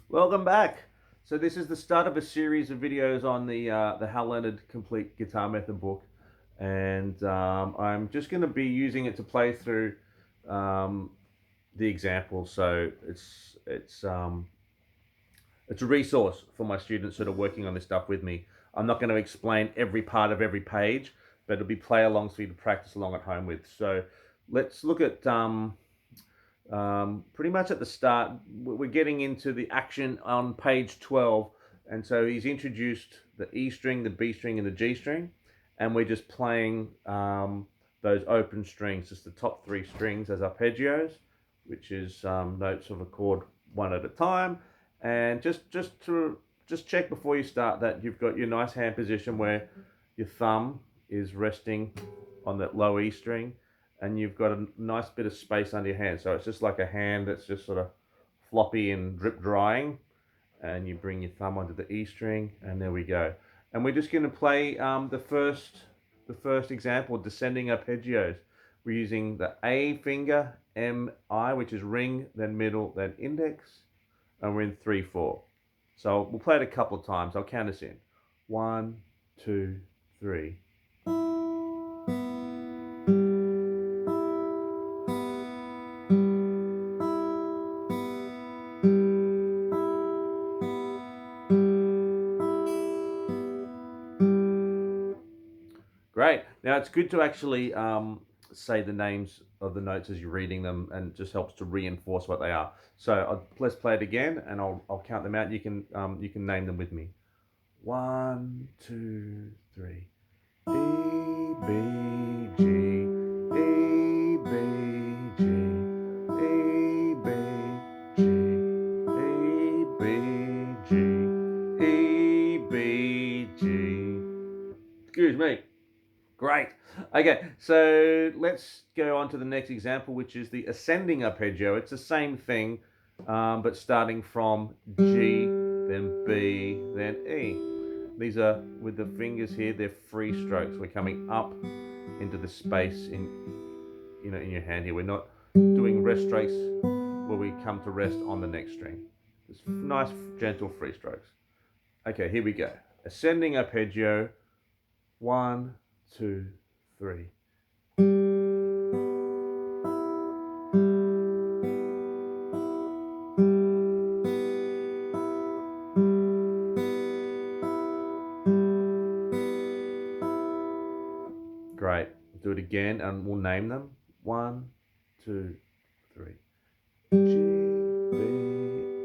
Welcome back. So this is the start of a series of videos on the Hal Leonard Complete Guitar Method book, and I'm just going to be using it to play through um, the examples. So it's a resource for my students that are working on this stuff with me. I'm not going to explain every part of every page, but it'll be play alongs for you to practice along at home with. So let's look at pretty much at the start. We're getting into the action on page 12. And so he's introduced the E string, the B string, and the G string. And we're just playing those open strings, just the top three strings as arpeggios, which is notes of a chord one at a time. And just check before you start that you've got your nice hand position where your thumb is resting on that low E string, and you've got a nice bit of space under your hand. So it's just like a hand that's just sort of floppy and drip drying. And you bring your thumb onto the E string, and there we go. And we're just going to play the first example, descending arpeggios. We're using the A finger, M, I, which is ring, then middle, then index, and we're in 3/4. So we'll play it a couple of times. I'll count us in. 1, 2, 3. Great. Now it's good to actually say the names of the notes as you're reading them, and just helps to reinforce what they are. So let's play it again, and I'll count them out. You can name them with me. 1, 2, 3. E, B, G, E, B, G, E, B, G, E, B, G, E, B, G. Excuse me. Great. Okay, so let's go on to the next example, which is the ascending arpeggio. It's the same thing, but starting from G, then B, then E. These are, with the fingers here, they're free strokes. We're coming up into the space in your hand here. We're not doing rest strokes where we come to rest on the next string. Just nice, gentle free strokes. Okay, here we go. Ascending arpeggio. 1, 2, 3. Great. Do it again, and we'll name them. 1, 2, 3. G, B,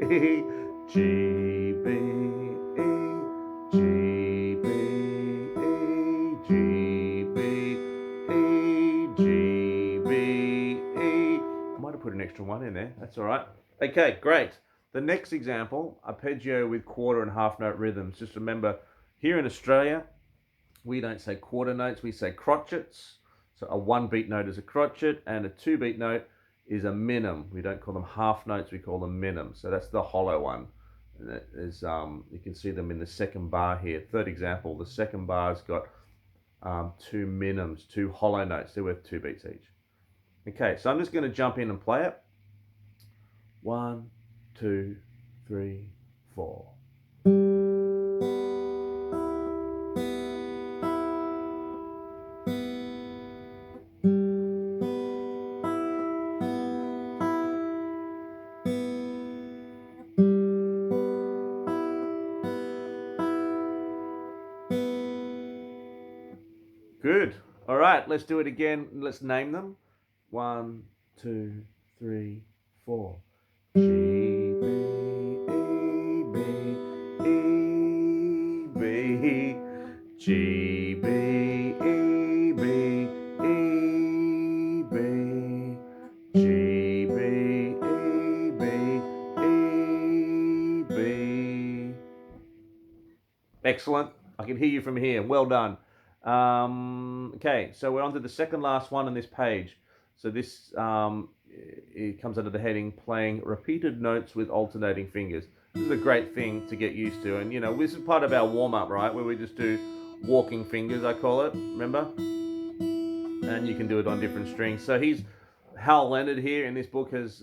E, G, B, E, G, B, E, G, B, E, G, B, E. I might have put an extra one in there. That's all right. Okay, great. The next example, arpeggio with quarter and half note rhythms. Just remember, here in Australia, we don't say quarter notes, we say crotchets. So a 1-beat note is a crotchet, and a 2-beat note is a minim. We don't call them half notes, we call them minims. So that's the hollow one. And that is, you can see them in the second bar here. Third example, the second bar's got 2 minims, 2 hollow notes. They're worth 2 beats each. Okay, so I'm just going to jump in and play it. 1, 2, 3, 4. Good. All right, let's do it again. Let's name them. 1, 2, 3, 4. G, B, E, B, E, B, G, B, E, B, E, B, G, B, E, B, E, B. Excellent. I can hear you from here. Well done. Okay, so we're on to the second last one on this page. So this it comes under the heading playing repeated notes with alternating fingers. This is a great thing to get used to, and this is part of our warm-up, right, where we just do walking fingers, I call it, remember? And you can do it on different strings. So Hal Leonard here in this book has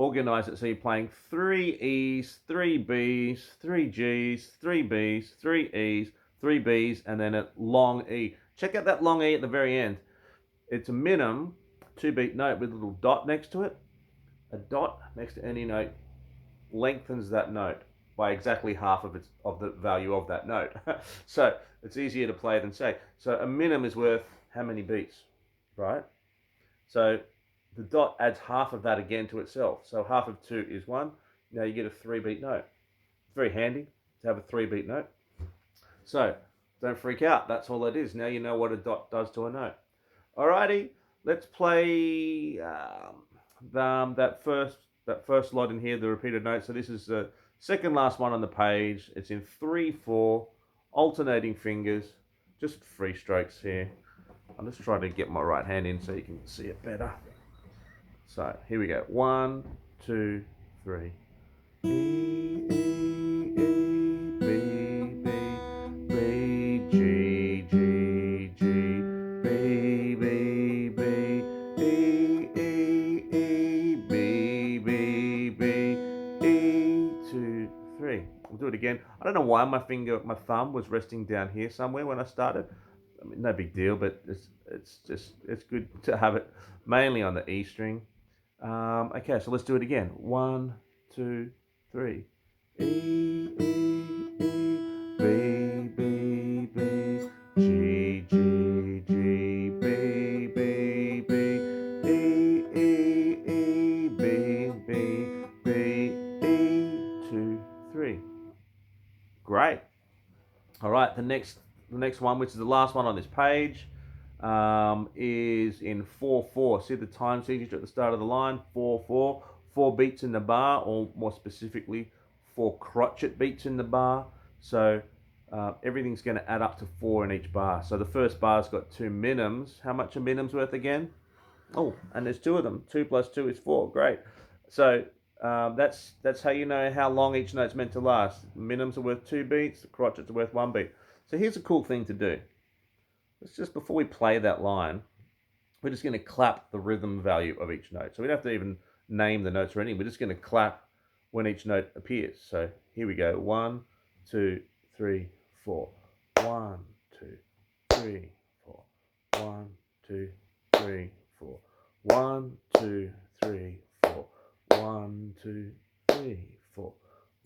organize it so you're playing 3 E's, 3 B's, 3 G's, 3 B's, 3 E's, 3 B's, and then a long E. Check out that long E at the very end. It's a minim 2-beat note with a little dot next to it. A dot next to any note lengthens that note by exactly half of the value of that note. So it's easier to play than say. So a minim is worth how many beats, right? So the dot adds half of that again to itself. So half of 2 is 1. Now you get a 3-beat note. It's very handy to have a 3-beat note. So don't freak out. That's all it is. Now you know what a dot does to a note. Alrighty, let's play that first lot in here, the repeated note. So this is the second last one on the page. It's in 3/4, alternating fingers, just free strokes here. I'm just trying to get my right hand in so you can see it better. So here we go. 1, 2, 3. E, E, E, B, B, B, G, G, G, B, B, B, E, E, E, B, B, B, E, 2, 3. We'll do it again. I don't know why my thumb was resting down here somewhere when I started. I mean, no big deal, but it's good to have it mainly on the E string. Okay, so let's do it again. 1, 2, 3. E, E, E, B, B, B, G, G, G, B, B, B, E, E, E, B, B, B, E, 2, 3. Great. All right, the next one, which is the last one on this page, is in 4/4. See the time signature at the start of the line? 4/4. 4 beats in the bar, or more specifically, 4 crotchet beats in the bar. So everything's going to add up to 4 in each bar. So the first bar's got 2 minims. How much are minims worth again? Oh, and there's 2 of them. 2 plus 2 is 4. Great. So that's how you know how long each note's meant to last. Minims are worth 2 beats. The crotchets are worth 1 beat. So here's a cool thing to do. Let's just, before we play that line, we're just going to clap the rhythm value of each note. So we don't have to even name the notes or anything. We're just going to clap when each note appears. So here we go. 1, 2, 3, 4. 1, 2, 3, 4. 1, 2, 3, 4. 1, 2, 3, 4. 1, 2, 3, 4.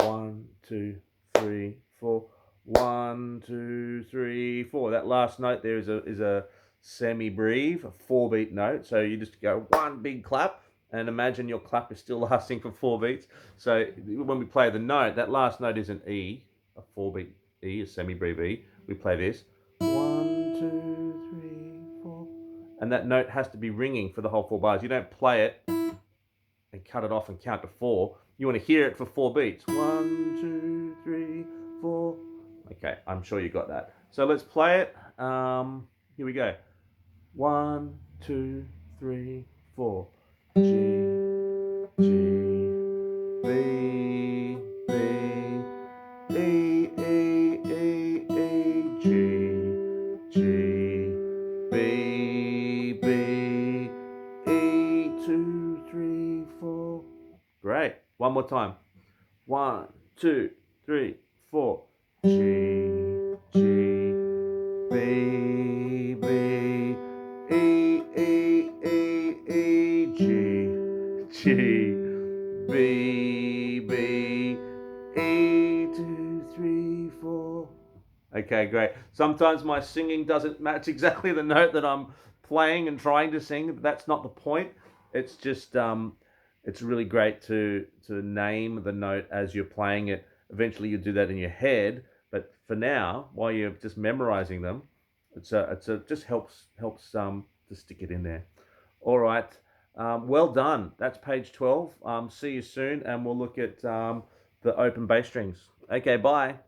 1, 2, 3, 4. 1, 2, 3, 4. That last note there is a semi-breve, a 4-beat note. So you just go one big clap, and imagine your clap is still lasting for 4 beats. So when we play the note, that last note is an E, a 4-beat E, a semi-breve E. We play this. 1, 2, 3, 4. And that note has to be ringing for the whole 4 bars. You don't play it and cut it off and count to 4. You want to hear it for 4 beats. 1, 2, 3, 4. Okay, I'm sure you got that. So let's play it. Here we go. 1, 2, 3, 4. G, G, B, B, E, E, E, E, G, G, B, B, E, 2, 3, 4. Great. One more time. 1, 2, 3, 4. G, G, B, B, E, E, E, E, G, G, B, B, E, 2, 3, 4. Okay, great. Sometimes my singing doesn't match exactly the note that I'm playing and trying to sing, but that's not the point. It's just, it's really great to name the note as you're playing it. Eventually you do that in your head. But for now, while you're just memorizing them, it just helps to stick it in there. All right, well done. That's page 12. See you soon, and we'll look at the open bass strings. Okay, bye.